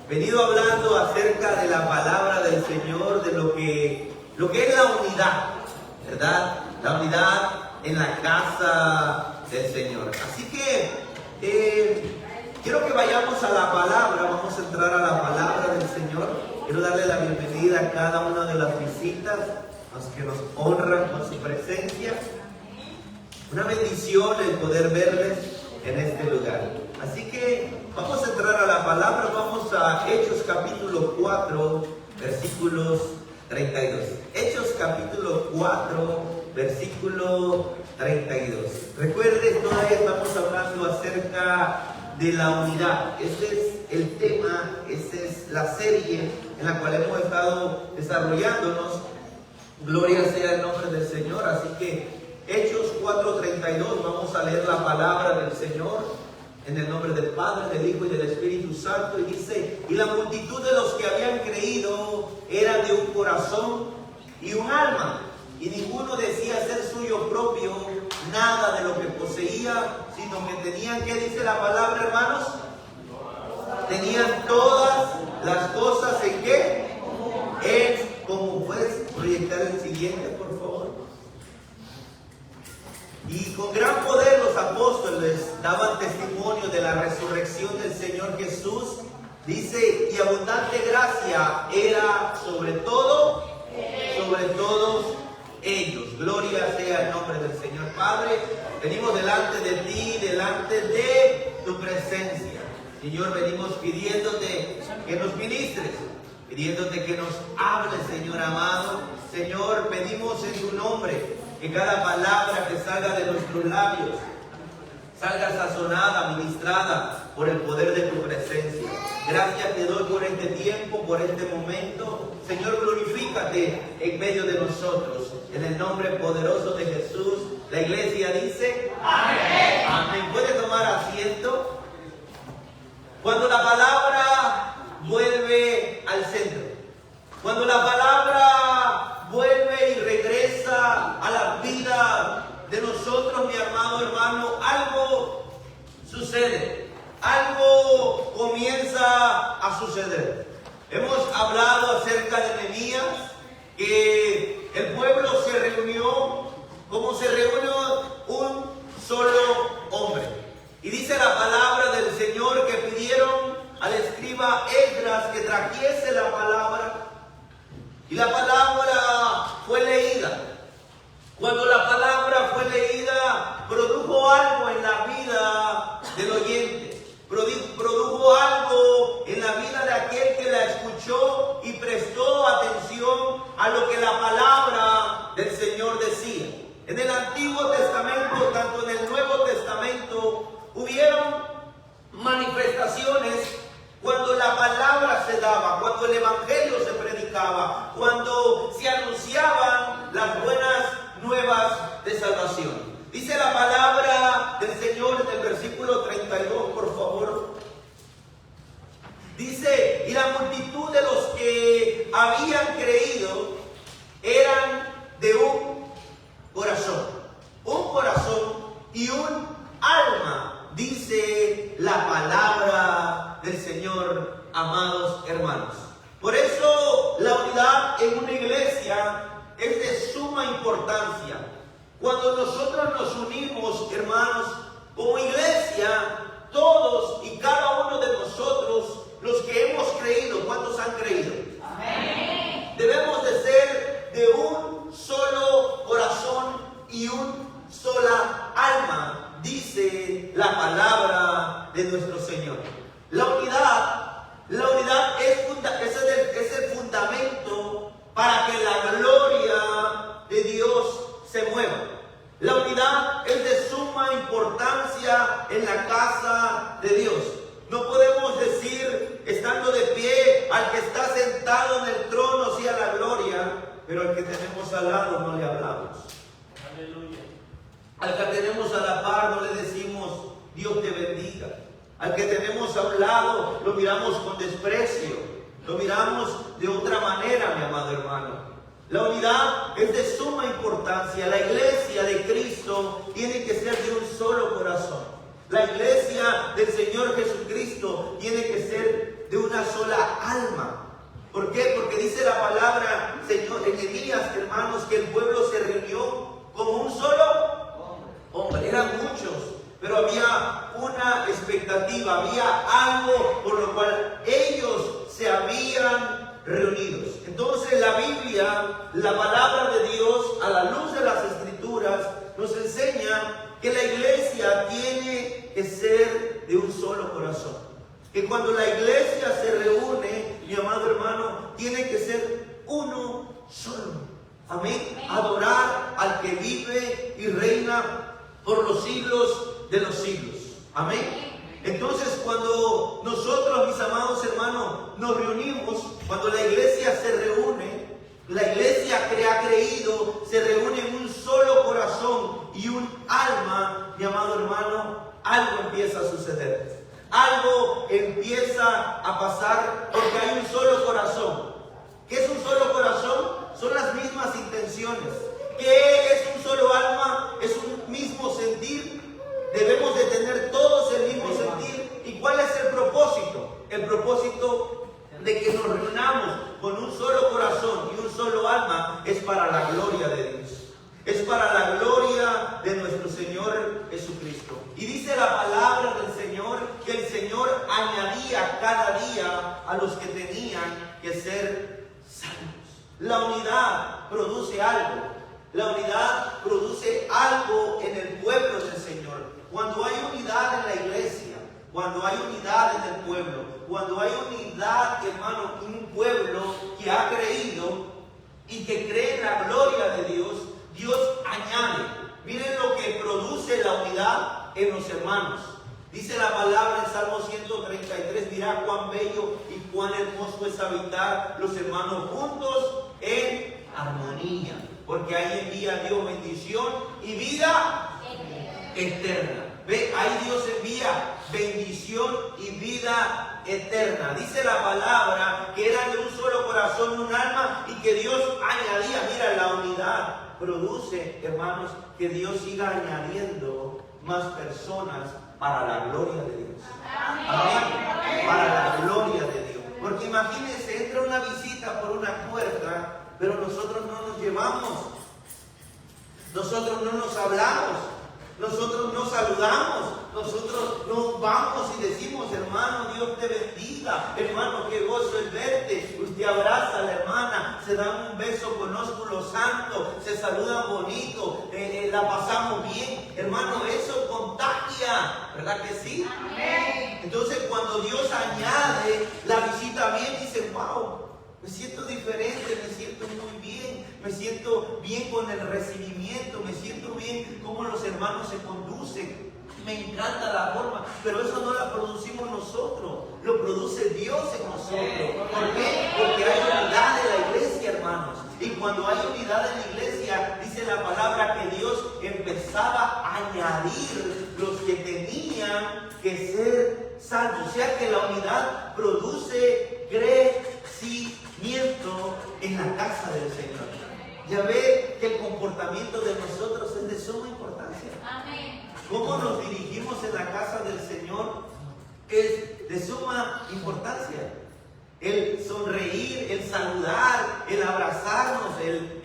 venido hablando acerca de la palabra del Señor, de lo que es la unidad, ¿verdad? La unidad en la casa del Señor. Así que quiero que vayamos a la palabra, vamos a entrar a la palabra del Señor. Quiero darle la bienvenida a cada una de las visitas, los que nos honran con su presencia. Una bendición el poder verles en este lugar. Así que vamos a entrar a la palabra, vamos a Hechos capítulo 4, versículos 32. Hechos capítulo 4, versículo 32. Recuerden, todavía estamos hablando acerca de la unidad. Ese es el tema, esa es la serie en la cual hemos estado desarrollándonos. Gloria sea el nombre del Señor. Así que Hechos 4:32, vamos a leer la palabra del Señor en el nombre del Padre, del Hijo y del Espíritu Santo. Y dice: y la multitud de los que habían creído era de un corazón y un alma, y ninguno decía ser suyo propio nada de lo que poseía, sino que tenían, ¿qué dice la palabra, hermanos? Tenían todas las cosas en qué? En común. ¿Puedes proyectar el siguiente, por favor? Y con gran poder los apóstoles daban testimonio de la resurrección del Señor Jesús. Dice, y abundante gracia era sobre todos ellos. Gloria sea el nombre del Señor. Padre, venimos delante de ti, delante de tu presencia. Señor, venimos pidiéndote que nos ministres, pidiéndote que nos hables, Señor amado. Señor, pedimos en tu nombre que cada palabra que salga de nuestros labios salga sazonada, ministrada por el poder de tu presencia. Gracias te doy por este tiempo, por este momento. Señor, glorifícate en medio de nosotros. En el nombre poderoso de Jesús, la iglesia dice: amén. Amén. ¿Puede tomar asiento? Cuando la palabra vuelve al centro, cuando la palabra vuelve y regresa a la vida de nosotros, mi amado hermano, algo sucede, algo comienza a suceder. Hemos hablado acerca de Nehemías, que el pueblo se reunió como se reúne un solo hombre. Y dice la palabra del Señor que pidieron al escriba Esdras que trajese la palabra, y la palabra fue leída. Cuando la palabra fue leída, produjo algo en la vida del oyente, produjo algo en la vida de aquel que la escuchó y prestó atención a lo que la palabra del Señor decía. En el Antiguo Testamento, tanto en el Nuevo Testamento, hubieron manifestaciones cuando la palabra se daba, cuando el evangelio se predicaba, cuando se anunciaban las buenas nuevas de salvación. Dice la palabra del Señor en el versículo 32, por favor. Dice, y la multitud de los que habían creído eran de un corazón y un alma, dice la palabra del Señor, amados hermanos. Por eso la unidad en una iglesia es de suma importancia. Cuando nosotros nos unimos, hermanos, como iglesia, todos y cada uno de nosotros, los que hemos creído, ¿cuántos han creído? Amén. Debemos de ser de un solo corazón y un sola alma, dice la palabra de nuestro Señor. La unidad es el fundamento para que la gloria de Dios se mueva. La unidad es de suma importancia en la casa de Dios. No podemos decir, estando de pie, al que está sentado en el trono sea la gloria, pero al que tenemos al lado no le hablamos. Aleluya. Al que tenemos a la par no le decimos, Dios te bendiga. Al que tenemos a un lado lo miramos con desprecio, lo miramos de otra manera, mi amado hermano. La unidad es de suma importancia. La iglesia de Cristo tiene que ser de un solo corazón. La iglesia del Señor Jesucristo tiene que ser de una sola alma. ¿Por qué? Porque dice la palabra, Señor, en Elías, hermanos, que el pueblo se reunió como un solo hombre. Eran muchos, pero había una expectativa, había algo por lo cual ellos se habían reunidos. Entonces la Biblia, la palabra de Dios, a la luz de las Escrituras, nos enseña que la iglesia tiene que ser de un solo corazón. Que cuando la iglesia se reúne, mi amado hermano, tiene que ser uno solo. Amén. Adorar al que vive y reina por los siglos de los siglos. Amén. Entonces, cuando nosotros, mis amados hermanos, nos reunimos, cuando la iglesia se reúne, la iglesia que ha creído se reúne en un solo corazón y un alma, mi amado hermano, algo empieza a suceder. Algo empieza a pasar porque hay un solo corazón. ¿Qué es un solo corazón? Son las mismas intenciones. ¿Qué es un solo alma? Es un mismo sentir. Debemos de tener todos el mismo sentir. ¿Y cuál es el propósito? El propósito de que nos reunamos con un solo corazón y un solo alma es para la gloria de Dios. Es para la gloria de nuestro Señor Jesucristo. Y dice la palabra del Señor que el Señor añadía cada día a los que tenían que ser salvos. La unidad produce algo. La unidad produce algo en el pueblo del Señor. Cuando hay unidad en la iglesia, cuando hay unidad en el pueblo, cuando hay unidad, hermano, en un pueblo que ha creído y que cree en la gloria de Dios, Dios añade. Miren lo que produce la unidad en los hermanos. Dice la palabra en Salmo 133, mirad cuán bello y cuán hermoso es habitar los hermanos juntos en armonía. Porque ahí envía Dios bendición y vida eterna. Ve, ahí Dios envía bendición y vida eterna. Dice la palabra que eran de un solo corazón y un alma y que Dios añadía. Mira, la unidad produce, hermanos, que Dios siga añadiendo más personas para la gloria de Dios. Amén. Para la gloria de Dios. Porque imagínense, entra una visita por una puerta, pero nosotros no nos llevamos, nosotros no nos hablamos, nosotros no saludamos, nosotros no vamos y decimos, hermano, Dios te bendiga, hermano, qué gozo el verte. Usted abraza a la hermana, se dan un beso con ósculo santo, se saludan bonito, la pasamos bien, hermano, eso contagia, ¿verdad que sí? Amén. Entonces, cuando Dios añade la visita bien, dicen, wow, me siento diferente, me siento muy bien, me siento bien con el recibimiento, me siento bien cómo los hermanos se conducen. Me encanta la forma, pero eso no la producimos nosotros, lo produce Dios en nosotros. ¿Por qué? Porque hay unidad en la iglesia, hermanos. Y cuando hay unidad en la iglesia, dice la palabra que Dios empezaba a añadir los que tenían que ser salvos. O sea que la unidad produce crecimiento en la casa del Señor. Ya ve que el comportamiento de nosotros es de suma importancia. Amén. Cómo nos dirigimos en la casa del Señor es de suma importancia. El sonreír, el saludar, el abrazarnos, el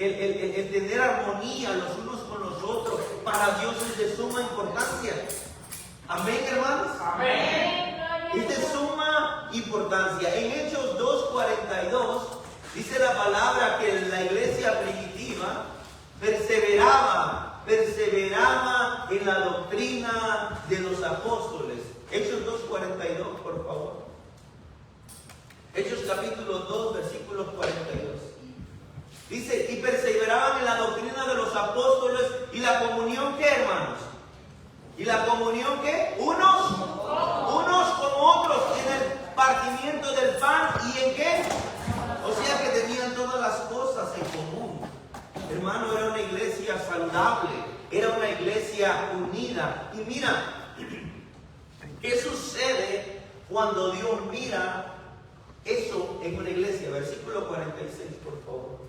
tener armonía los unos con los otros, para Dios es de suma importancia. Amén, hermanos. Amén. Es de suma importancia. En Hechos 2:42 dice la palabra que la iglesia primitiva perseveraba en la doctrina de los apóstoles. Hechos 2:42, por favor. Hechos capítulo 2, versículos 42. Dice, y perseveraban en la doctrina de los apóstoles y la comunión, ¿qué, hermanos? ¿Y la comunión qué? Unos con otros, en el partimiento del pan y en qué? O sea que tenían todas las cosas en común. Hermano, era una iglesia saludable, era una iglesia unida. Y mira, ¿qué sucede cuando Dios mira eso en una iglesia? Versículo 46, por favor.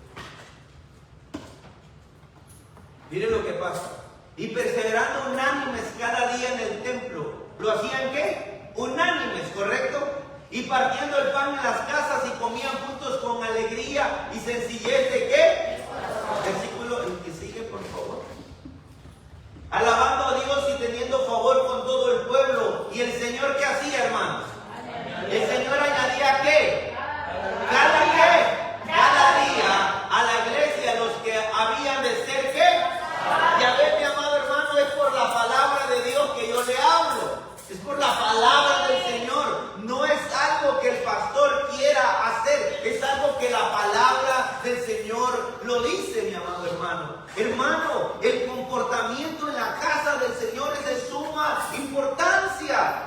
Miren lo que pasa. Y perseverando unánimes cada día en el templo. ¿Lo hacían qué? Unánimes, ¿correcto? y partiendo el pan en las casas y comían juntos con alegría y sencillez de ¿qué? Versículo el que sigue, por favor. Alabando a Dios y teniendo favor con todo el pueblo. ¿Y el Señor qué hacía, hermanos? El Señor añadía ¿qué? Cada día a la iglesia los que habían de ser ¿qué? Y a ver, mi amado hermano, es por la palabra de Dios que yo le hablo. Es por la palabra del Señor. No es algo que el pastor quiera hacer. Es algo que la palabra del Señor lo dice, mi amado hermano. Hermano, el comportamiento en la casa del Señor es de suma importancia.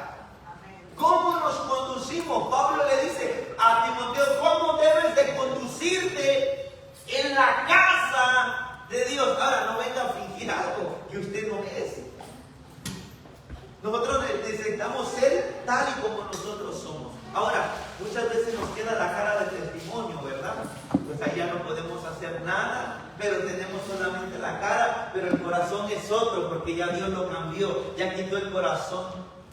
¿Cómo nos conducimos? Pablo le dice a Timoteo, ¿cómo debes de conducirte en la casa de Dios? Ahora, no venga a fingir algo que usted no es. Nosotros necesitamos ser tal y como nosotros somos. Ahora, muchas veces nos queda la cara de testimonio, ¿verdad? Pues allá no podemos hacer nada, pero tenemos solamente la cara, pero el corazón es otro, porque ya Dios lo cambió, ya quitó el corazón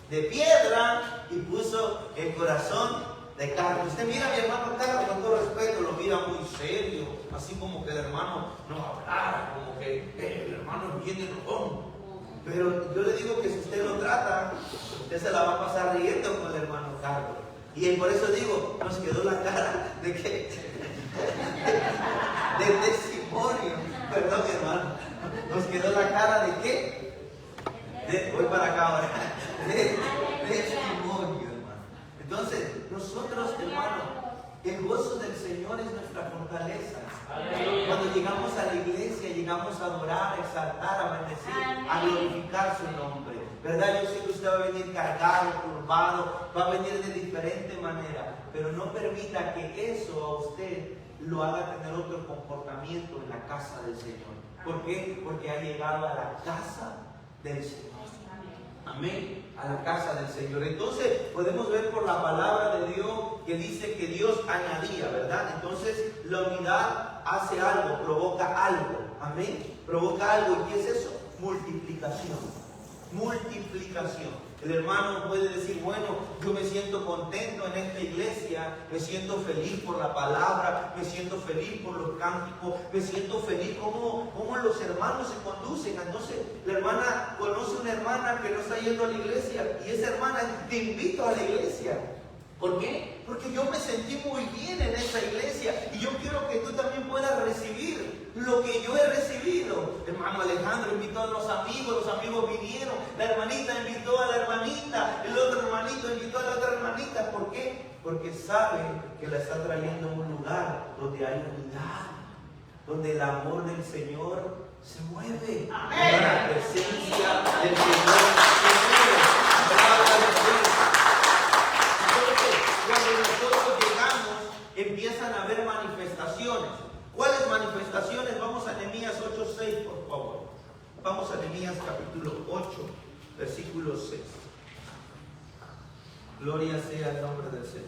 de piedra y puso el corazón de carne. Usted mira a mi hermano Carlos, con todo respeto, lo mira muy serio, así como que el hermano no hablara, como que el hermano es bien enojón. Pero yo le digo que si usted lo trata, usted se la va a pasar riendo con el hermano Carlos. Y por eso digo, nos quedó la cara de que de testimonio. Perdón, hermano. Nos quedó la cara de qué? Voy para acá ahora. De testimonio, hermano. Entonces, nosotros, hermano, el gozo del Señor es nuestra fortaleza. Cuando llegamos a la iglesia, llegamos a adorar, a exaltar, a bendecir, a glorificar su nombre. ¿Verdad? Yo sé que usted va a venir cargado, turbado, va a venir de diferente manera, pero no permita que eso a usted lo haga tener otro comportamiento en la casa del Señor. ¿Por qué? Porque ha llegado a la casa del Señor. Amén. A la casa del Señor. Entonces podemos ver por la palabra de Dios que dice que Dios añadía, ¿verdad? Entonces la unidad hace algo, provoca algo. Amén. Provoca algo. ¿Y qué es eso? Multiplicación. Multiplicación. El hermano puede decir, bueno, yo me siento contento en esta iglesia, me siento feliz por la palabra, me siento feliz por los cánticos, me siento feliz como los hermanos se conducen. Entonces la hermana conoce una hermana que no está yendo a la iglesia y esa hermana, te invito a la iglesia. ¿Por qué? Porque yo me sentí muy bien en esa iglesia y yo quiero que tú también puedas recibir lo que yo he recibido. Hermano Alejandro invitó a los amigos vinieron, la hermanita invitó a la hermanita, el otro hermanito invitó a la otra hermanita. ¿Por qué? Porque sabe que la está trayendo a un lugar donde hay unidad, donde el amor del Señor se mueve. Amén. La presencia del Señor se mueve. Cuando nosotros llegamos, empiezan a haber manifestaciones. ¿Cuáles manifestaciones? Vamos a Nehemías 8:6, por favor. Vamos a Nehemías capítulo 8, versículo 6. Gloria sea el nombre del Señor.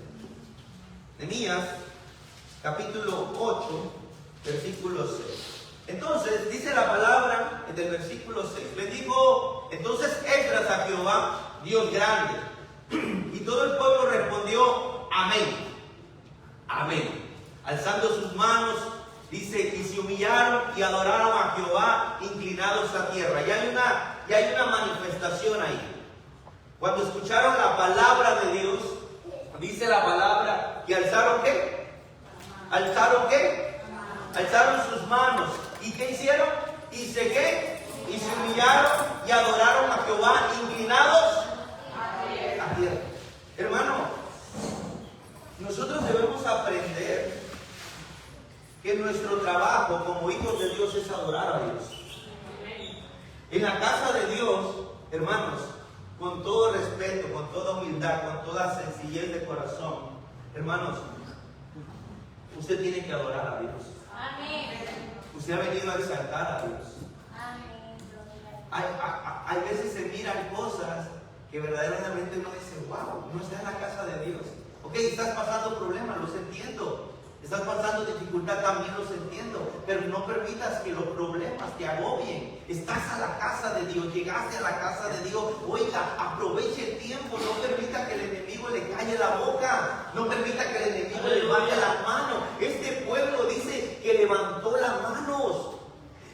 Nehemías capítulo 8, versículo 6. Entonces, dice la palabra en el versículo 6. Le dijo entonces Esdras a Jehová, Dios grande. Y todo el pueblo respondió, amén. Amén. Alzando sus manos, dice, y se humillaron y adoraron a Jehová, inclinados a tierra. Ya hay una manifestación ahí. Cuando escucharon la palabra de Dios, dice la palabra, que alzaron ¿qué? ¿Alzaron qué? Alzaron sus manos. ¿Y qué hicieron? Y se humillaron y adoraron a Jehová, inclinados a tierra. Hermano, nosotros debemos aprender que nuestro trabajo como hijos de Dios es adorar a Dios. En la casa de Dios, hermanos, con todo respeto, con toda humildad, con toda sencillez de corazón, hermanos, usted tiene que adorar a Dios. Usted ha venido a exaltar a Dios. Hay veces se miran cosas que verdaderamente uno dice, wow, no está en la casa de Dios. Ok, estás pasando problemas, los entiendo. Estás pasando dificultad, también los entiendo. Pero no permitas que los problemas te agobien. Estás a la casa de Dios, llegaste a la casa de Dios. Oiga, aproveche el tiempo, no permita que el enemigo enemigo le calle la boca. No permita que el enemigo levante las manos. Este pueblo dice que levantó las manos.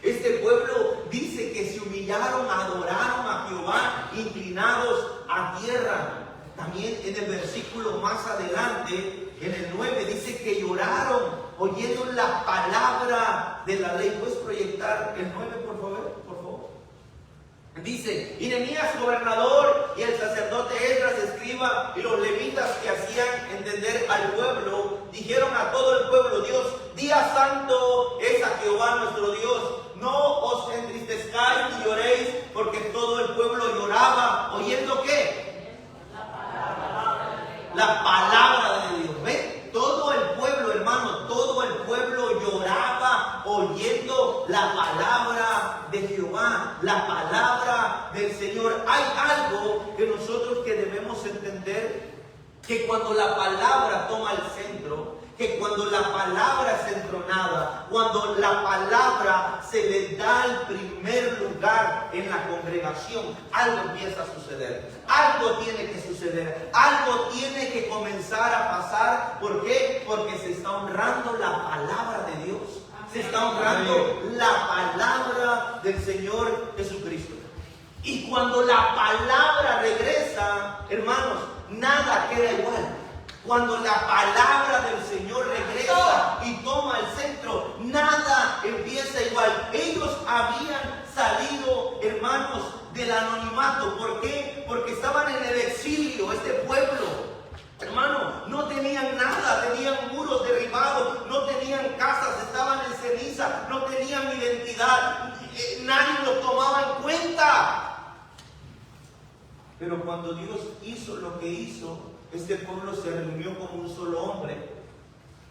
Este pueblo dice que se humillaron, adoraron a Jehová, inclinados a tierra. También en el versículo más adelante, en el 9, dice que lloraron oyendo la palabra de la ley. ¿Puedes proyectar el 9, por favor? Dice, y Nehemías, gobernador, y el sacerdote Esdras, escriba, y los levitas que hacían entender al pueblo, dijeron a todo el pueblo: Dios, día santo es a Jehová nuestro Dios. No os entristezcáis ni lloréis, porque todo el pueblo lloraba, oyendo ¿qué? La palabra de Dios. ¿Ven? Todo el pueblo, hermano, todo el pueblo lloraba oyendo la palabra de Jehová, la palabra del Señor. Hay algo que nosotros que debemos entender, que cuando la palabra toma el centro, que cuando la palabra es entronada, cuando la palabra se le da el primer lugar en la congregación, algo empieza a suceder. Algo tiene que suceder. Algo tiene que comenzar a pasar. ¿Por qué? Porque se está honrando la palabra de Dios. Se está honrando la palabra del Señor Jesucristo. Y cuando la palabra regresa, hermanos, nada queda igual. Cuando la palabra del Señor regresa y toma el centro, nada empieza igual. Ellos habían salido, hermanos, del anonimato. ¿Por qué? Porque estaban en el exilio, este pueblo. Hermano, no tenían nada, tenían muros derribados, no tenían casas, estaban en ceniza, no tenían identidad, nadie los tomaba en cuenta. Pero cuando Dios hizo lo que hizo, este pueblo se reunió como un solo hombre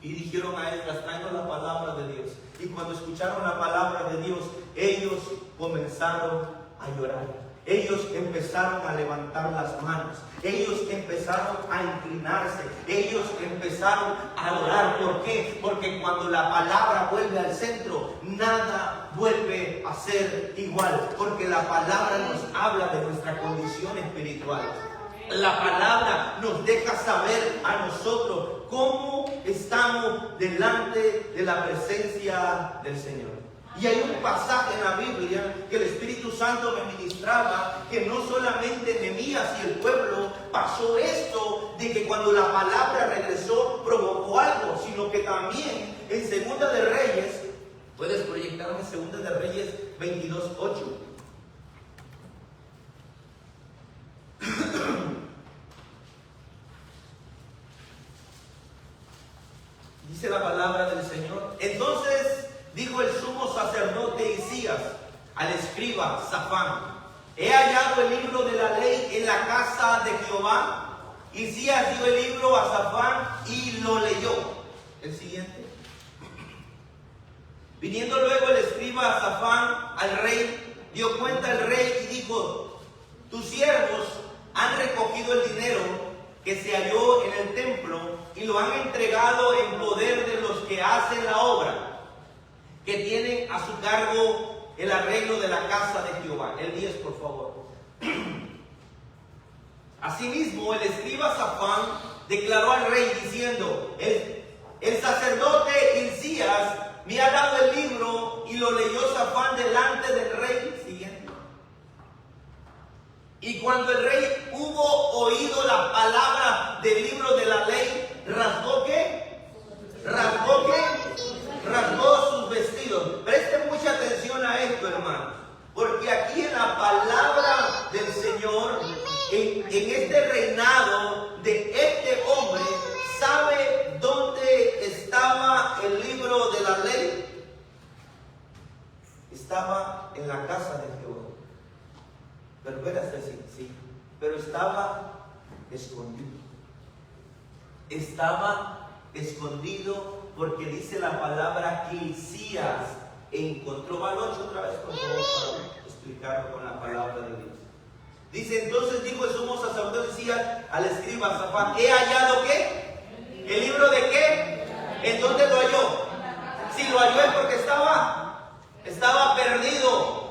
y dijeron a él: traigan la palabra de Dios. Y cuando escucharon la palabra de Dios, ellos comenzaron a llorar. Ellos empezaron a levantar las manos. Ellos empezaron a inclinarse. Ellos empezaron a adorar. ¿Por qué? Porque cuando la palabra vuelve al centro, nada vuelve a ser igual. Porque la palabra nos habla de nuestra condición espiritual. La palabra nos deja saber a nosotros cómo estamos delante de la presencia del Señor. Y hay un pasaje en la Biblia que el Espíritu Santo me ministraba, que no solamente Nehemías y el pueblo pasó esto de que cuando la palabra regresó provocó algo, sino que también en Segunda de Reyes, puedes proyectarme Segunda de Reyes 22:8. Dice la palabra del Señor: entonces dijo el sumo sacerdote Hilcías al escriba Safán: he hallado el libro de la ley en la casa de Jehová. Hilcías dio el libro a Safán y lo leyó. El siguiente. Viniendo luego el escriba Safán al rey, dio cuenta al rey y dijo: tus siervos han recogido el dinero que se halló en el templo y lo han entregado en poder de los que hacen la obra, que tienen a su cargo el arreglo de la casa de Jehová. El 10, por favor. Asimismo, el escriba Safán declaró al rey diciendo: el sacerdote Hilcías me ha dado el libro. Y lo leyó Safán delante del rey. Siguiente. Y cuando el rey hubo oído la palabra del libro de la ley, ¿rasgó qué? ¿Rasgó qué? Rasgó sus vestidos. Presten mucha atención a esto, hermanos, porque aquí en la palabra del Señor, en este reinado de este hombre, ¿sabe dónde estaba el libro de la ley? Estaba en la casa de Jehová. Pero verás decir, sí, pero estaba escondido. Estaba escondido porque dice la palabra que Hilcías encontró. Va al 8 otra vez, por favor, para explicarlo con la palabra de Dios. Dice: entonces dijo el sumo sacerdote Hilcías al escriba Safán: ¿he hallado qué? ¿El libro de qué? ¿En dónde lo halló? Si lo halló es porque estaba perdido.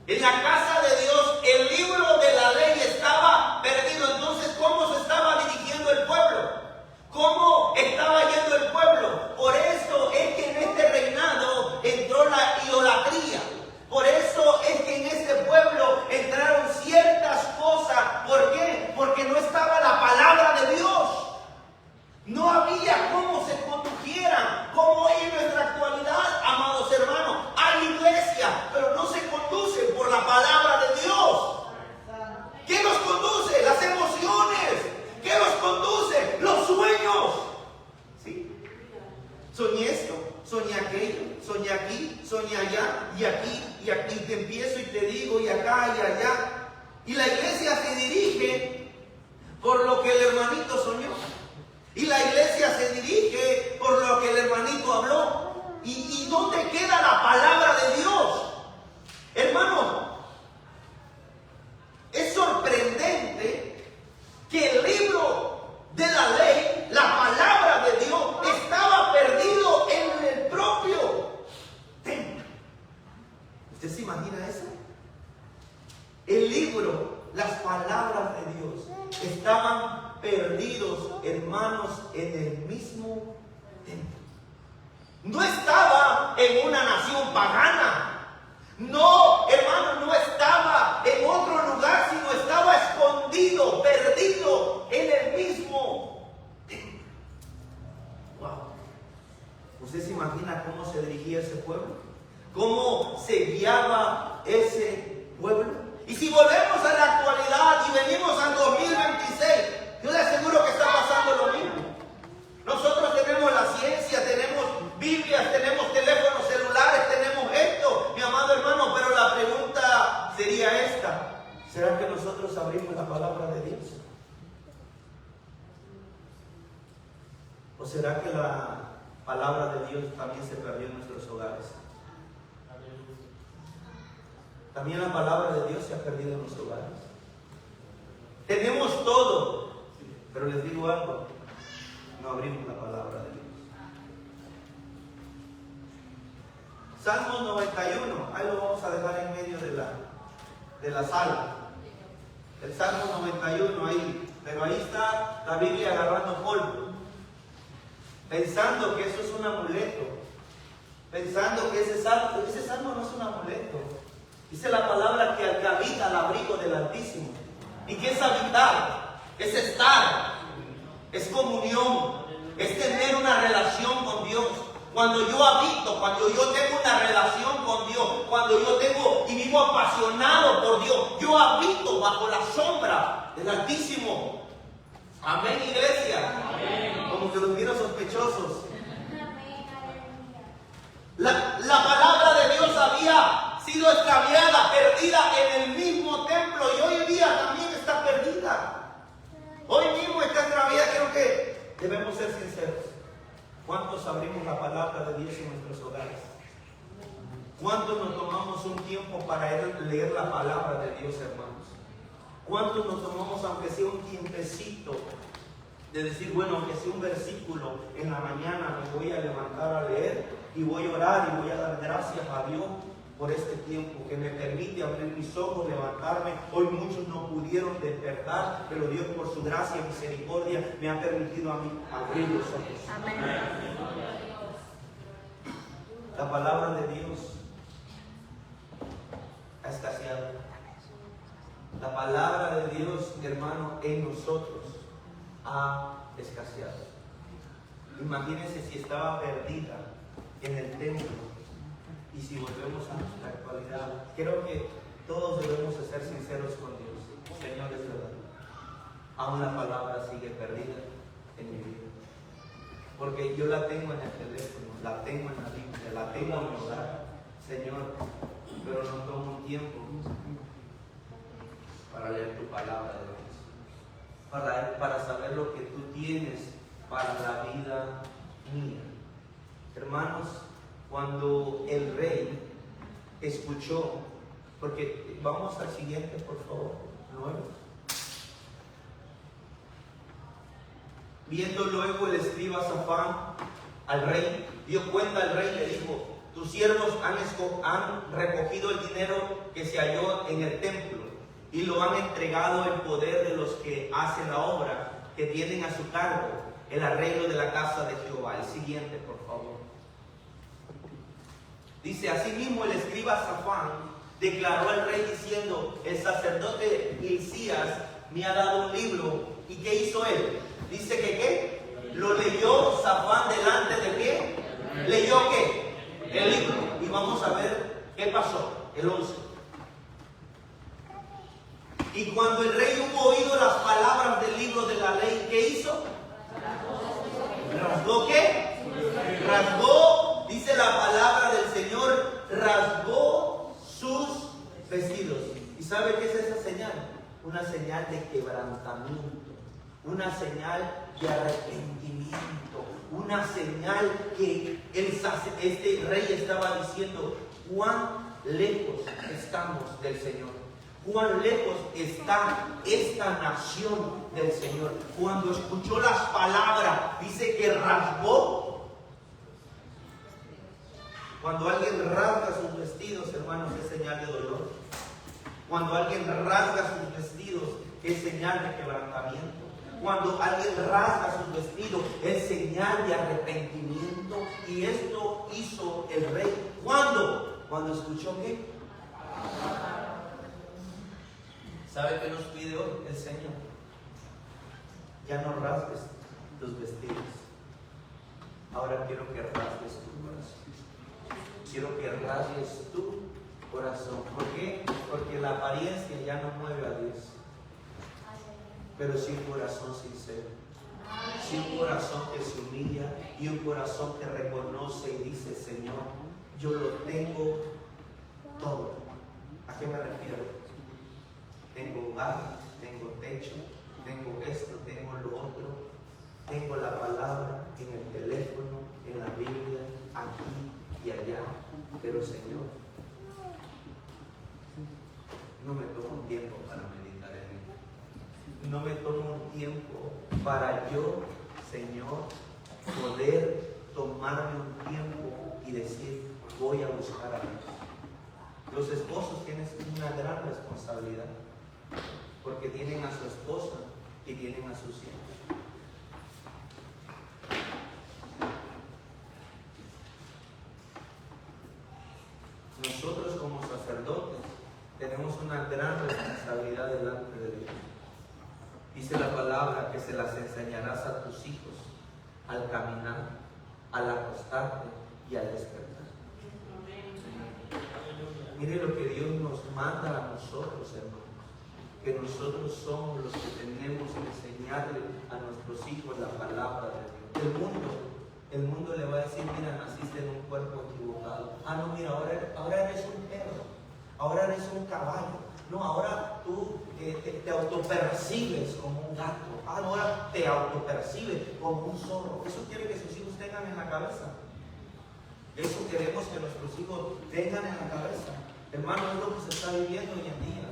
En la casa de Dios el libro de la ley estaba perdido. Entonces, ¿cómo se estaba dirigiendo Soñé esto, soñé aquello, soñé aquí, soñé allá, y aquí, y te empiezo y te digo, y acá, y allá. Y la iglesia se dirige por lo que el hermanito soñó. Y la iglesia se dirige por lo que el hermanito habló. ¿Y dónde queda la palabra de Dios? Hermano, es sorprendente que el libro de la ley, la palabra de Dios, estaba perdido en el propio templo. ¿Usted se imagina eso? El libro, las palabras de Dios estaban perdidos, hermanos, en el mismo templo. No estaba en una nación pagana. No, hermano, no estaba en otro lugar, sino estaba escondido, perdido en el mismo templo. Wow. ¿Usted se imagina cómo se dirigía ese pueblo? ¿Cómo se guiaba ese pueblo? Y si volvemos a la actualidad y venimos al 2026, yo le aseguro que está pasando lo mismo. Nosotros tenemos la ciencia, tenemos Biblias, tenemos teléfonos celulares, tenemos esto, mi amado hermano, pero la pregunta sería esta: ¿será que nosotros abrimos la palabra de Dios? ¿O será que la palabra de Dios también se perdió en nuestros hogares? También la palabra de Dios se ha perdido en los hogares. Tenemos todo, pero les digo algo: no abrimos la palabra de Dios. Salmos 91, ahí lo vamos a dejar en medio de la sala. El Salmo 91 ahí, pero ahí está la Biblia agarrando polvo, pensando que eso es un amuleto, pensando que ese salmo no es un amuleto. Dice la palabra que al que habita al abrigo del Altísimo. ¿Y qué es habitar? Es estar, es comunión, es tener una relación con Dios. Cuando yo habito, cuando yo tengo una relación con Dios, cuando yo tengo y vivo apasionado por Dios, yo habito bajo la sombra del Altísimo. Amén, iglesia. Amén. Como que los vieron sospechosos. La palabra de Dios había sido extraviada, perdida en el mismo templo, y hoy día también está perdida. Hoy mismo está extraviada. Creo que debemos ser sinceros. ¿Cuántos abrimos la palabra de Dios en nuestros hogares? ¿Cuántos nos tomamos un tiempo para leer la palabra de Dios, hermanos? ¿Cuántos nos tomamos, aunque sea un tiempecito, de decir, bueno, aunque sea un versículo, en la mañana me voy a levantar a leer y voy a orar y voy a dar gracias a Dios por este tiempo que me permite abrir mis ojos, levantarme? Hoy muchos no pudieron despertar, pero Dios, por su gracia y misericordia, me ha permitido a mí abrir los ojos. Amén. La palabra de Dios ha escaseado. La palabra de Dios, hermano, en nosotros ha escaseado. Imagínense si estaba perdida en el templo. Y si volvemos a nuestra actualidad, creo que todos debemos de ser sinceros con Dios. Señor, es verdad, aún la palabra sigue perdida en mi vida. Porque yo la tengo en el teléfono, la tengo en la Biblia, la tengo en mi hogar, Señor, pero no tomo un tiempo para leer tu palabra de Dios, para saber lo que tú tienes para la vida mía. Hermanos, cuando el rey escuchó, porque vamos al siguiente, por favor, 9. Viendo luego el escriba Safán al rey, dio cuenta al rey y le dijo: tus siervos han recogido el dinero que se halló en el templo y lo han entregado en poder de los que hacen la obra, que tienen a su cargo el arreglo de la casa de Jehová. El siguiente, por favor. Dice: asimismo el escriba Safán declaró al rey diciendo: el sacerdote Hilcías me ha dado un libro. ¿Y qué hizo él? Dice que ¿qué? Lo leyó Safán delante de ¿qué? ¿Leyó qué? El libro. Y vamos a ver qué pasó. El 11. Y cuando el rey hubo oído las palabras del libro de la ley, ¿qué hizo? ¿Rasgó qué? Rasgó, dice la palabra del Señor, rasgó sus vestidos. ¿Y sabe qué es esa señal? Una señal de quebrantamiento, una señal de arrepentimiento, una señal que este rey estaba diciendo: cuán lejos estamos del Señor, cuán lejos está esta nación del Señor. Cuando escuchó las palabras, dice que rasgó. Cuando alguien rasga sus vestidos, hermanos, es señal de dolor. Cuando alguien rasga sus vestidos, es señal de quebrantamiento. Cuando alguien rasga sus vestidos, es señal de arrepentimiento. Y esto hizo el rey. ¿Cuándo? Cuando escuchó ¿qué? ¿Sabe qué nos pide hoy el Señor? Ya no rasgues tus vestidos. Ahora quiero que rasgues tu corazón. Quiero que rasgues tu corazón. ¿Por qué? Porque la apariencia ya no mueve a Dios. Pero sí un corazón sincero. Sí un corazón que se humilla y un corazón que reconoce y dice: Señor, yo lo tengo todo. ¿A qué me refiero? Tengo hogar, tengo techo, tengo esto, tengo lo otro, tengo la palabra en el teléfono, en la Biblia, aquí y allá. Pero Señor, no me tomo un tiempo para meditar en él. No me tomo un tiempo para yo, Señor, poder tomarme un tiempo y decir: voy a buscar a Dios. Los esposos tienen una gran responsabilidad, porque tienen a su esposa y tienen a sus hijos. Nosotros como sacerdotes tenemos una gran responsabilidad delante de Dios. Dice la palabra que se las enseñarás a tus hijos al caminar, al acostarte y al despertar. Mire lo que Dios nos manda a nosotros, hermanos, que nosotros somos los que tenemos que enseñarle a nuestros hijos la palabra de Dios. El mundo le va a decir: mira, naciste en un cuerpo equivocado. Ah, no, mira, ahora eres un perro, ahora eres un caballo. No, ahora tú te autopercibes como un gato. Ah, no, ahora te autopercibes como un zorro. Eso quiere que sus hijos tengan en la cabeza. Eso queremos que nuestros hijos tengan en la cabeza. Hermano, es lo que se está viviendo hoy en día.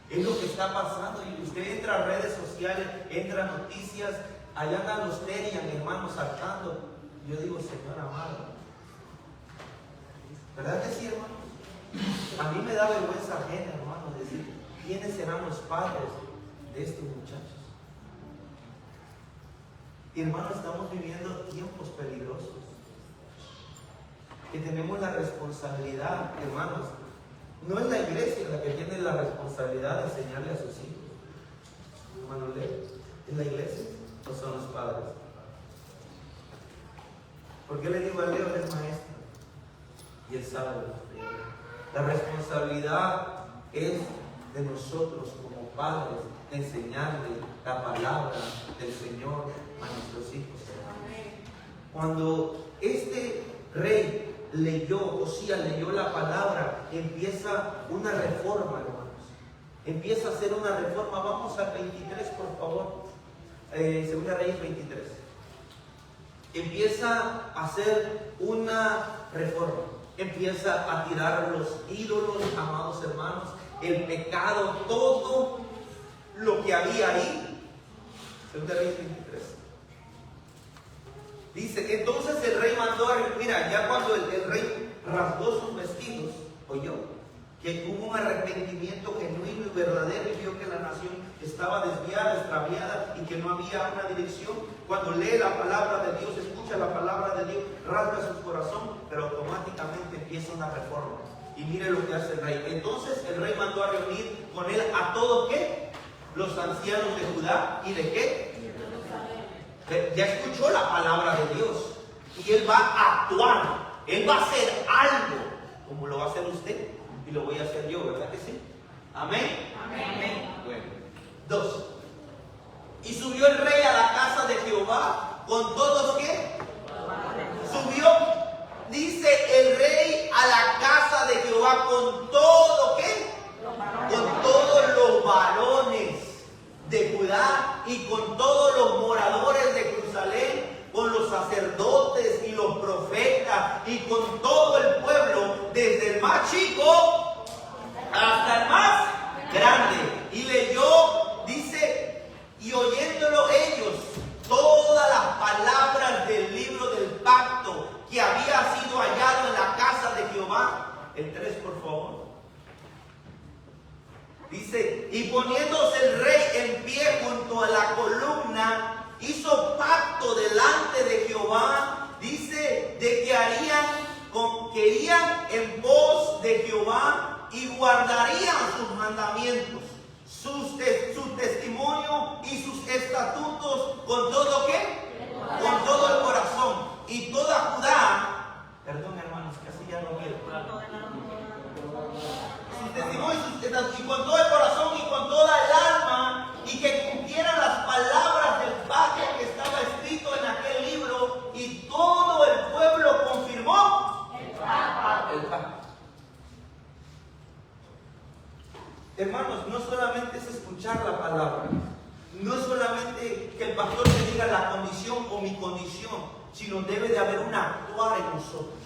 Es lo que está pasando. Y usted entra a redes sociales, entra a noticias, allá andan los Terian, hermanos, saltando. Yo digo: Señor amado, ¿verdad que sí, hermano? A mí me da vergüenza ajena, hermano, decir: ¿quiénes serán los padres de estos muchachos? Y hermano, estamos viviendo tiempos peligrosos, que tenemos la responsabilidad, hermanos. No es la iglesia la que tiene la responsabilidad de enseñarle a sus hijos. Hermano Leo, ¿es la iglesia o son los padres? ¿Por qué le digo a Leo? Él es maestro y él sabe lo que es. La responsabilidad es de nosotros como padres de enseñarle la palabra del Señor a nuestros hijos. Cuando este rey Josías leyó la palabra, empieza una reforma, hermanos. Empieza a hacer una reforma. Vamos al 23, por favor. Segunda Reyes 23. Empieza a hacer una reforma. Empieza a tirar los ídolos, amados hermanos, el pecado, todo lo que había ahí. Segunda Reyes 23. Dice: entonces el rey mandó a... Mira, ya cuando el rey rasgó sus vestidos, oyó que hubo un arrepentimiento genuino y verdadero, y vio que la nación estaba desviada, extraviada, y que no había una dirección. Cuando lee la palabra de Dios, escucha la palabra de Dios, rasga su corazón, pero automáticamente empieza una reforma. Y mire lo que hace el rey. Entonces el rey mandó a reunir con él a todos, ¿qué? Los ancianos de Judá y de ¿qué? Ya escuchó la palabra de Dios y él va a actuar, él va a hacer algo, como lo va a hacer usted y lo voy a hacer yo, ¿verdad que sí? Amén. Amén. Bueno. 2. Y subió el rey a la casa de Jehová con todos, ¿qué? Subió sacerdotes y los profetas y con todo el pueblo, desde el más chico hasta el más grande. Y leyó, dice, y oyéndolo ellos, todas las palabras del libro del pacto que había sido hallado en la casa de Jehová. El 3, por favor. Dice, y poniéndose el rey en pie junto a la columna, hizo pacto delante de Jehová, dice, de que irían en pos de Jehová y guardarían sus mandamientos, su testimonio y sus estatutos con todo ¿qué? Con todo el corazón. Y toda Judá, perdón hermanos, casi ya no quiero. Sus testimonios y con todo el corazón y con toda el alma, y que cumplieran las palabras del pacto que estaba escrito en aquel libro, y todo el pueblo confirmó el pacto. Hermanos, no solamente es escuchar la palabra, no es solamente que el pastor te diga la condición o mi condición, sino debe de haber un actuar en nosotros.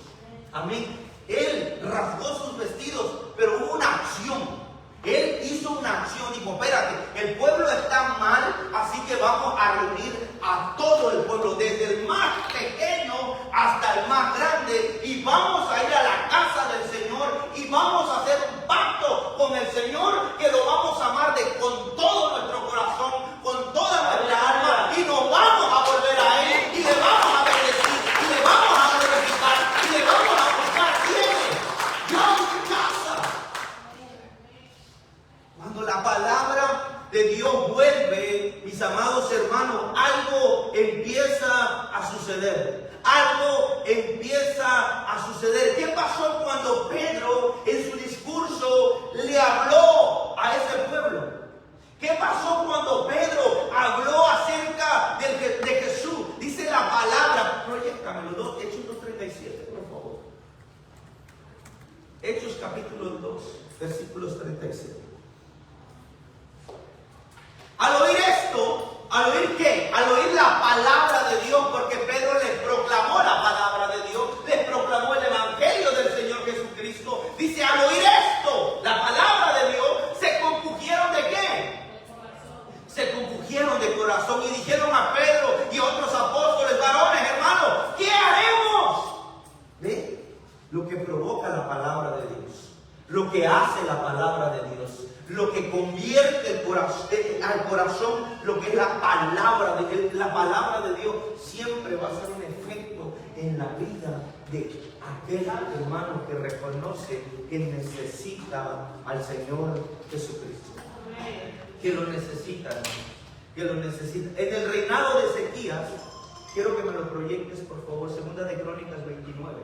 Amén. Él rasgó sus vestidos, pero hubo una acción. Él hizo una acción, dijo, espérate, el pueblo está mal, así que vamos a reunir a todo el pueblo, desde el más pequeño hasta el más grande, y vamos a ir a la casa del Señor y vamos a hacer un pacto con el Señor, que lo vamos a amar con todo nuestro corazón, con toda nuestra alma, y nos vamos a volver a Él, y le vamos a bendecir, y le vamos a glorificar, y le vamos a buscar. ¡Ya en casa! Cuando la palabra de Dios vuelve, mis amados hermanos, algo empieza a suceder. Algo empieza a suceder. ¿Qué pasó cuando Pedro en su discurso le habló a ese pueblo? ¿Qué pasó cuando Pedro habló acerca de Jesús? Dice la palabra, proyéctamelo, Hechos 2:37, por favor. Hechos capítulo 2, versículos 37. Al oír esto, ¿al oír qué? Al oír la palabra de Dios, porque Pedro les proclamó la palabra de Dios, les proclamó el evangelio del Señor Jesucristo. Dice, al oír esto, la palabra de Dios, se compungieron de qué? Se compungieron de corazón y dijeron a Pedro y otros apóstoles, varones, hermanos, ¿qué haremos? ¿Ve? Lo que provoca la palabra de Dios, lo que hace la palabra de Dios, lo que convierte al corazón, lo que es la palabra de Dios, siempre va a ser un efecto en la vida de aquel hermano que reconoce que necesita al Señor Jesucristo. Que lo necesita, hermano, que lo necesita. En el reinado de Ezequías, quiero que me lo proyectes, por favor, Segunda de Crónicas 29.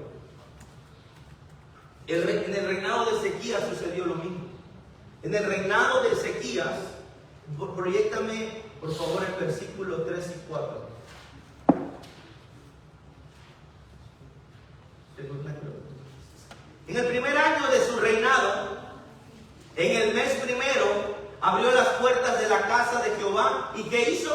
En el reinado de Ezequías sucedió lo mismo. En el reinado de Ezequías, proyéctame por favor el versículo 3 y 4. En el primer año de su reinado, en el mes primero, abrió las puertas de la casa de Jehová. ¿Y qué hizo?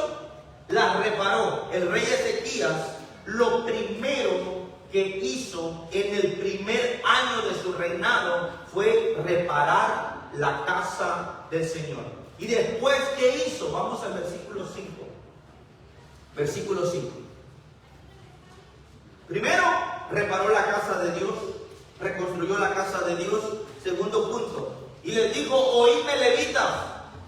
Las reparó. El rey Ezequías, lo primero que hizo en el primer año de su reinado fue reparar la casa del Señor. Y después, ¿qué hizo? Vamos al versículo 5. Versículo 5. Primero, reparó la casa de Dios, reconstruyó la casa de Dios. Segundo punto, y les dijo, oídme levitas,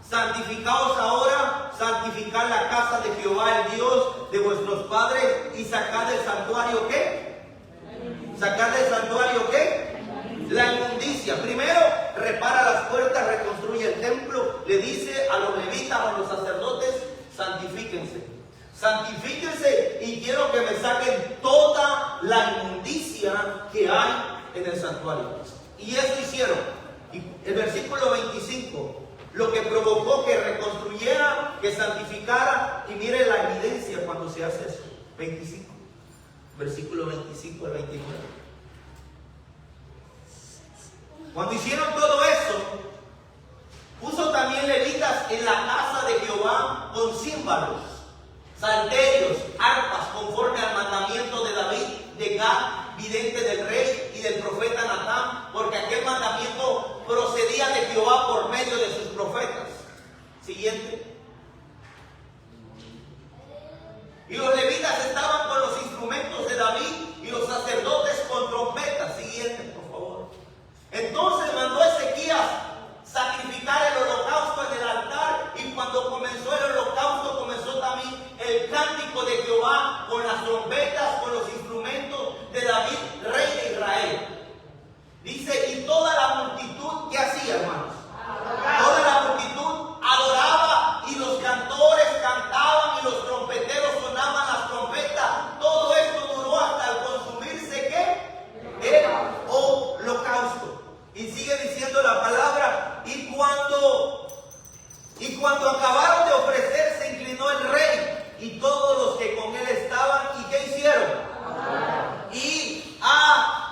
santificaos ahora, santificad la casa de Jehová, el Dios de vuestros padres, y sacad del santuario, ¿qué? Sacad del santuario, ¿qué? La inmundicia. Primero, repara las puertas, reconstruye el templo. Le dice a los levitas, a los sacerdotes, santifíquense. Santifíquense y quiero que me saquen toda la inmundicia que hay en el santuario. Y eso hicieron. Y el versículo 25, lo que provocó que reconstruyera, que santificara, y mire la evidencia cuando se hace eso. 25. Versículo 25 al 29. Cuando hicieron todo eso, puso también levitas en la casa de Jehová con címbalos, salterios, arpas, conforme al mandamiento vidente del rey y del profeta Natán, porque aquel mandamiento procedía de Jehová por medio de sus profetas. Siguiente. Y los levitas estaban con los instrumentos de David y los sacerdotes con trompetas. Siguiente, por favor. Entonces mandó Ezequías sacrificar el holocausto en el altar, y cuando comenzó el holocausto comenzó también el cántico de Jehová con las trompetas, con los instrumentos de David, rey de Israel. Dice, y toda la multitud, ¿qué hacía, hermanos? Toda la multitud adoraba, y los cantores cantaban, y los trompeteros sonaban las trompetas. Todo esto duró hasta el consumirse, ¿qué? El holocausto. Y sigue diciendo la palabra, y cuando acabaron de ofrecer, se inclinó el rey y todos los que con él estaban, ¿y qué hicieron? Y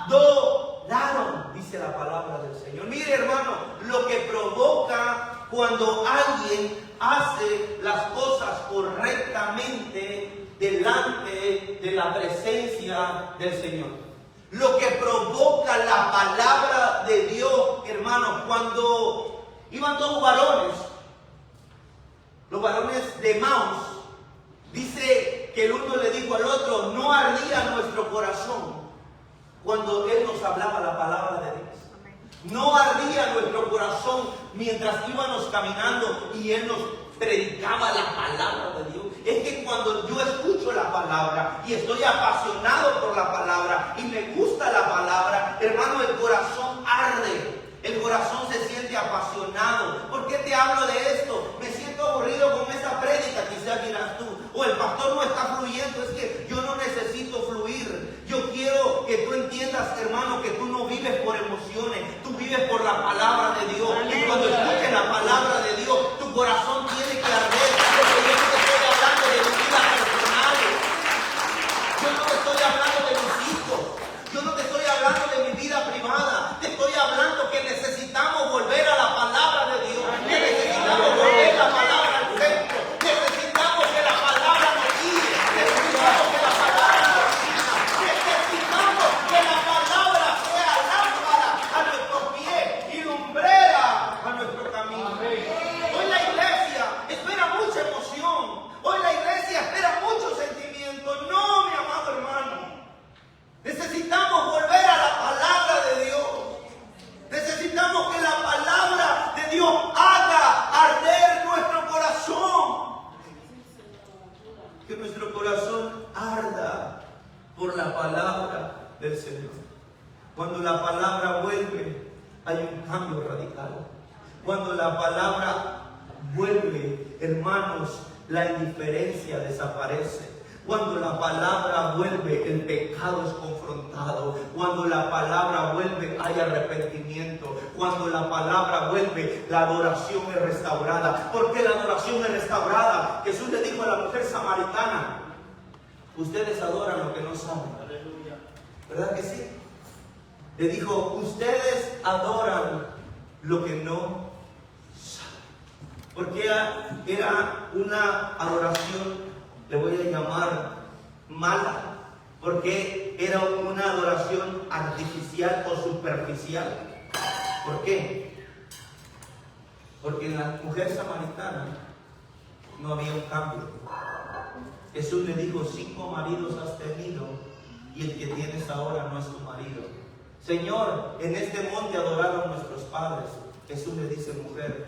adoraron, dice la palabra del Señor. Mire, hermano, lo que provoca cuando alguien hace las cosas correctamente delante de la presencia del Señor. Lo que provoca la palabra de Dios, hermano, cuando iban dos varones, los varones de Emaús, dice que el uno le dijo al otro, no ardía nuestro corazón cuando él nos hablaba la palabra de Dios. No ardía nuestro corazón mientras íbamos caminando y él nos predicaba la palabra de Dios. Es que cuando yo escucho la palabra y estoy apasionado por la palabra y me gusta la palabra, hermano, el corazón arde. El corazón se siente apasionado. ¿Por qué te hablo de esto? Me siento aburrido con esa prédica, quizás dirás tú. O el pastor no está fluyendo. Es que yo no necesito fluir. Yo quiero que tú entiendas, hermano, que tú no vives por emociones. Tú vives por la palabra de Dios. Y cuando escuches la palabra de Dios, tu corazón tiene que arder. Porque yo no te estoy hablando de mi vida personal. Yo no te estoy hablando de mis hijos. Yo no te estoy hablando de mi vida privada. Te estoy hablando que necesitamos volver a la palabra de Dios. Que necesitamos volver la palabra al centro. Necesitamos que la palabra nos guíe. Necesitamos que la palabra nos guíe. Necesitamos que la palabra sea lámpara a nuestros pies y lumbrera a nuestro camino. Hoy la iglesia espera mucha emoción. Hoy la iglesia espera mucho sentimiento. No, mi amado hermano. Necesitamos volver a la palabra de Dios. Necesitamos que la palabra de Dios haga arder nuestro corazón. Que nuestro corazón arda por la palabra del Señor. Cuando la palabra vuelve, hay un cambio radical. Cuando la palabra vuelve, hermanos, la indiferencia desaparece. Cuando la palabra vuelve, el pecado es confrontado. Cuando la palabra vuelve, hay arrepentimiento. Cuando la palabra vuelve, la adoración es restaurada. ¿Por qué la adoración es restaurada? Jesús le dijo a la mujer samaritana, ustedes adoran lo que no saben. ¿Verdad que sí? Le dijo, ustedes adoran lo que no saben. Porque era una adoración, le voy a llamar mala, porque era una adoración artificial o superficial. ¿Por qué? Porque en la mujer samaritana no había un cambio. Jesús le dijo, 5 maridos has tenido y el que tienes ahora no es tu marido. Señor, en este monte adoraron nuestros padres. Jesús le dice, mujer,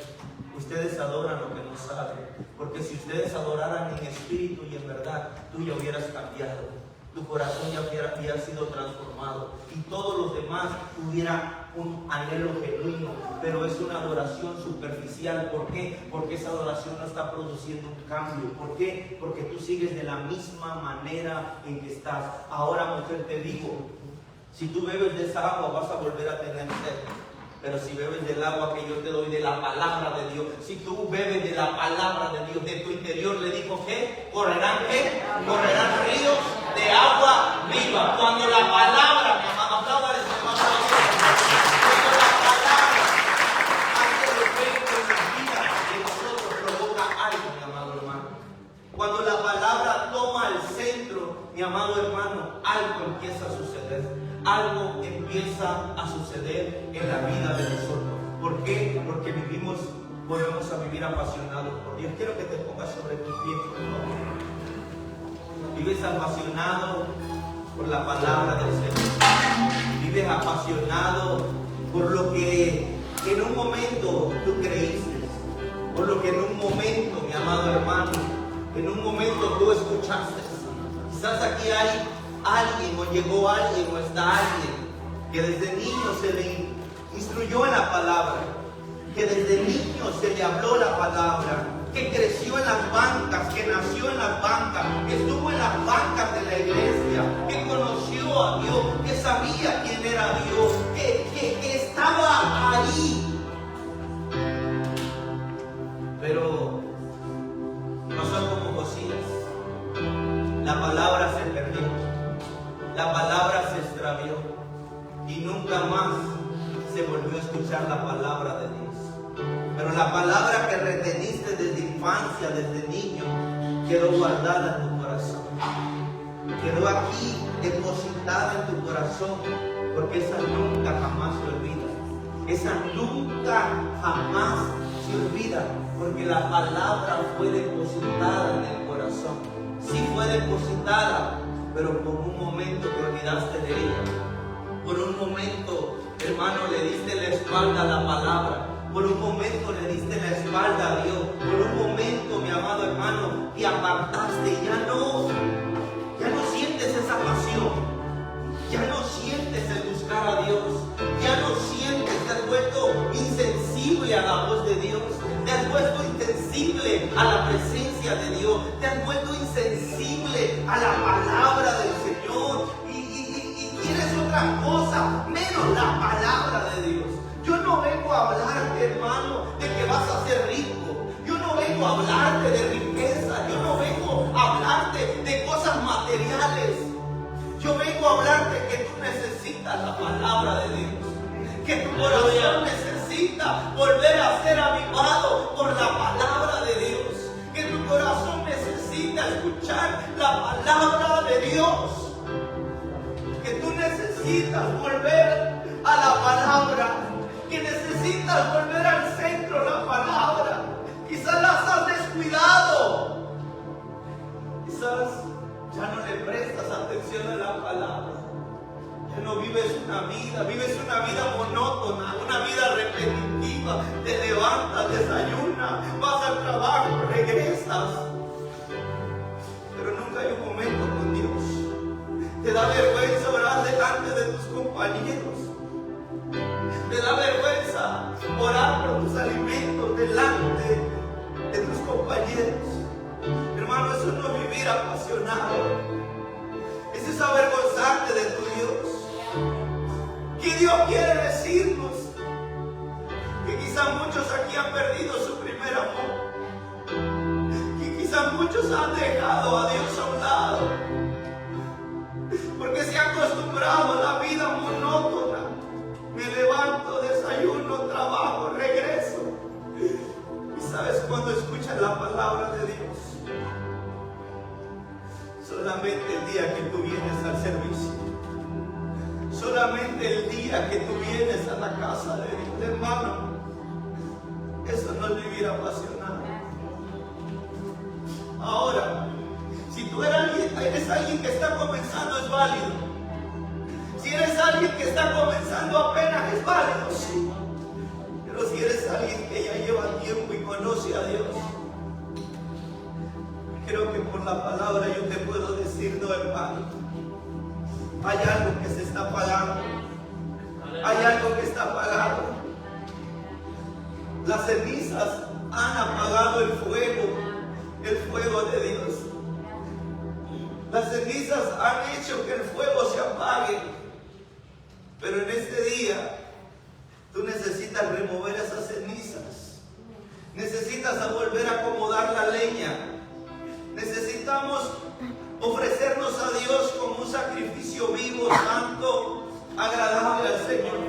ustedes adoran lo que no saben, porque si ustedes adoraran en espíritu y en verdad, tú ya hubieras cambiado, tu corazón ya había sido transformado y todos los demás tuvieran un anhelo genuino, pero es una adoración superficial. ¿Por qué? Porque esa adoración no está produciendo un cambio. ¿Por qué? Porque tú sigues de la misma manera en que estás. Ahora, mujer, te digo, si tú bebes de esa agua vas a volver a tener sed. Pero si bebes del agua que yo te doy, de la palabra de Dios, si tú bebes de la palabra de Dios, de tu interior, le dijo que correrán ríos de agua viva. Cuando la palabra, mi amado, apláudale, cuando la palabra hace efecto en la vida de nosotros, provoca algo, mi amado hermano. Cuando la palabra toma el centro, mi amado hermano, hermano, algo empieza a suceder. Algo empieza a suceder en la vida de nosotros. ¿Por qué? Porque volvemos a vivir apasionados por Dios. Quiero que te pongas sobre tus pies, por favor. Vives apasionado por la palabra del Señor. Vives apasionado por lo que en un momento tú creíste. Por lo que en un momento, mi amado hermano, en un momento tú escuchaste. Quizás aquí hay alguien, o llegó alguien, o está alguien que desde niño se le instruyó en la palabra, que desde niño se le habló la palabra, que creció en las bancas, que nació en las bancas, que estuvo en las bancas de la iglesia, que conoció a Dios, que sabía quién era Dios, que estaba ahí. Pero pasó como Josías. La palabra se perdió, la palabra se extravió y nunca más se volvió a escuchar la palabra de Dios. Pero la palabra que reteniste desde infancia, desde niño, quedó guardada en tu corazón. Quedó aquí depositada en tu corazón, porque esa nunca jamás se olvida. Esa nunca jamás se olvida, porque la palabra fue depositada en el corazón. Sí fue depositada, pero por un momento te olvidaste de ella. Por un momento, hermano, le diste la espalda a la palabra. Por un momento le diste la espalda a Dios. Por un momento, mi amado hermano, te apartaste y ya no sientes esa pasión. Ya no sientes el buscar a Dios. Ya no sientes, te has vuelto insensible a la voz de Dios. Te has vuelto insensible a la presencia de Dios. Te has vuelto insensible a la palabra del Señor. Y quieres otra cosa, menos la palabra de Dios. Yo no vengo a hablarte, hermano, de que vas a ser rico. Yo no vengo a hablarte de riqueza. Yo no vengo a hablarte de cosas materiales. Yo vengo a hablarte que tú necesitas la palabra de Dios. Que tu corazón necesita volver a ser avivado por la palabra de Dios. Que tu corazón necesita escuchar la palabra de Dios. Que tú necesitas volver a la palabra. Que necesitas volver al centro de la palabra. Quizás las has descuidado. Quizás ya no le prestas atención a la palabra. Ya no vives una vida monótona, una vida repetitiva. Te levantas, desayunas, vas al trabajo, regresas. Pero nunca hay un momento con Dios. Te da vergüenza orar delante de tus compañeros. Te da vergüenza orar por tus alimentos delante de tus compañeros. Hermano, eso no es vivir apasionado. Eso es avergonzarte de tu Dios. ¿Qué Dios quiere decirnos? Que quizás muchos aquí han perdido su primer amor. Que quizás muchos han dejado a Dios a un lado. Porque se han acostumbrado a la vida monótona. Me levanto, desayuno, trabajo, regreso. Y sabes, cuando escuchas la palabra de Dios, solamente el día que tú vienes al servicio, solamente el día que tú vienes a la casa de Dios, hermano, eso no es vivir apasionado. Ahora, si tú eres alguien que está comenzando, es válido. Si eres alguien que está comenzando apenas, es válido, sí. Pero si eres alguien que ya lleva tiempo y conoce a Dios, creo que por la palabra yo te puedo decir, no, hermano, hay algo que se está apagando. Hay algo que está apagado. Las cenizas han apagado el fuego de Dios. Las cenizas han hecho que el fuego se apague. Pero en este día, tú necesitas remover esas cenizas. Necesitas volver a acomodar la leña. Necesitamos ofrecernos a Dios como un sacrificio vivo, santo, agradable al Señor.